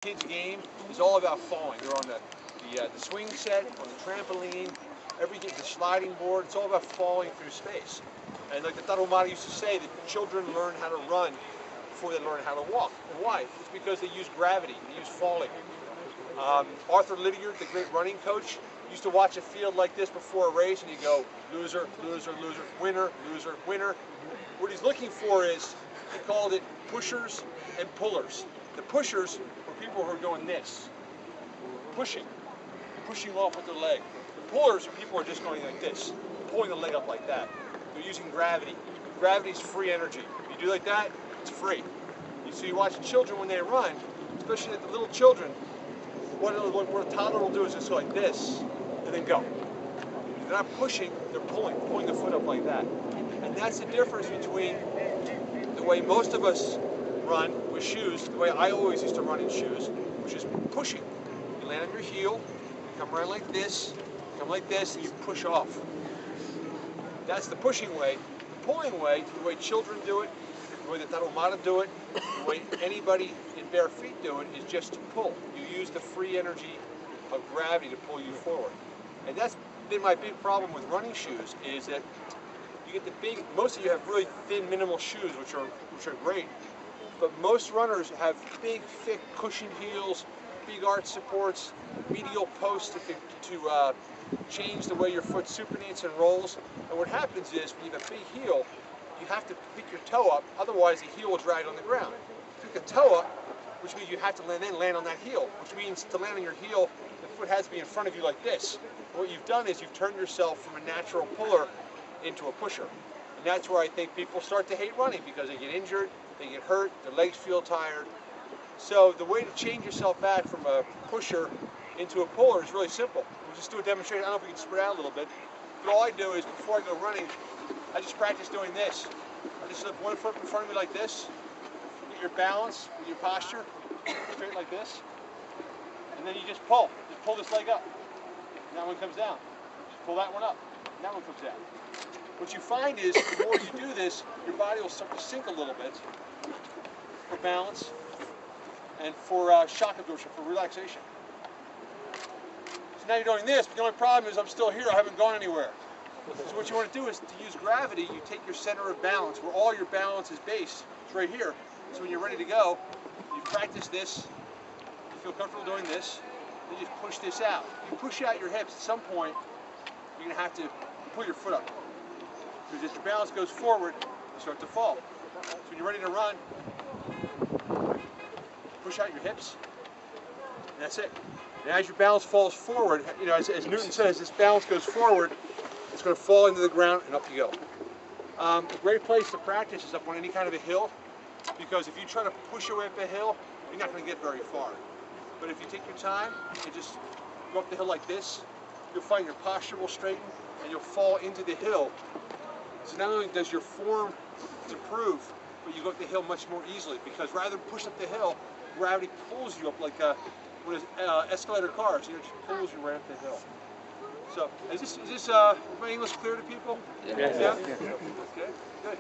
Kids' game is all about falling. They're on the swing set, on the trampoline, the sliding board. It's all about falling through space. And like the Tarahumara used to say, that children learn how to run before they learn how to walk. And why? It's because they use gravity. They use falling. Arthur Lydiard, the great running coach, used to watch a field like this before a race, and he'd go, loser, loser, loser, winner, loser, winner. What he's looking for is, he called it pushers and pullers. The pushers were people who are doing this, pushing off with their leg. The pullers are people who are just going like this, pulling the leg up like that. They're using gravity. Gravity is free energy. If you do like that, it's free. So you watch children when they run, especially the little children, what a toddler will do is just go like this, and then go. They're not pushing, they're pulling the foot up like that. And that's the difference between the way most of us run with shoes, the way I always used to run in shoes, which is pushing. You land on your heel, you come around like this, and you push off. That's the pushing way. The pulling way, the way children do it, the way the Tarahumara do it, the way anybody in bare feet do it, is just to pull. You use the free energy of gravity to pull you forward. And that's been my big problem with running shoes, is that you get the big, most of you have really thin, minimal shoes, which are great, but most runners have big, thick, cushioned heels, big arch supports, medial posts to change the way your foot supinates and rolls. And what happens is, when you have a big heel, you have to pick your toe up, otherwise the heel will drag on the ground. Pick the toe up, which means you have to then land on that heel, which means to land on your heel, the foot has to be in front of you like this. And what you've done is you've turned yourself from a natural puller into a pusher. And that's where I think people start to hate running, because they get injured, they get hurt, their legs feel tired. So the way to change yourself back from a pusher into a puller is really simple. We'll just do a demonstration. I don't know if we can spread out a little bit, but all I do is, before I go running, I just practice doing this. I just lift one foot in front of me like this, get your balance with your posture, straight like this, and then you just pull this leg up, and that one comes down. Just pull that one up, and that one comes down. What you find is, the more you do this, your body will start to sink a little bit for balance and for shock absorption, for relaxation. So now you're doing this, but the only problem is I'm still here, I haven't gone anywhere. So what you want to do is, to use gravity, you take your center of balance, where all your balance is based. It's right here. So when you're ready to go, you practice this, you feel comfortable doing this, then you just push this out. You push out your hips, at some point, you're going to have to pull your foot up. Because as your balance goes forward, you start to fall. So when you're ready to run, push out your hips, and that's it. And as your balance falls forward, you know, as Newton says, this balance goes forward, it's going to fall into the ground, and up you go. A great place to practice is up on any kind of a hill, because if you try to push your way up a hill, you're not going to get very far. But if you take your time and just go up the hill like this, you'll find your posture will straighten, and you'll fall into the hill. So not only does your form improve, but you go up the hill much more easily, because rather than push up the hill, gravity pulls you up like escalator cars. You know, it just pulls you right up the hill. So is this my English clear to people? Yeah. Yeah? Okay. Good.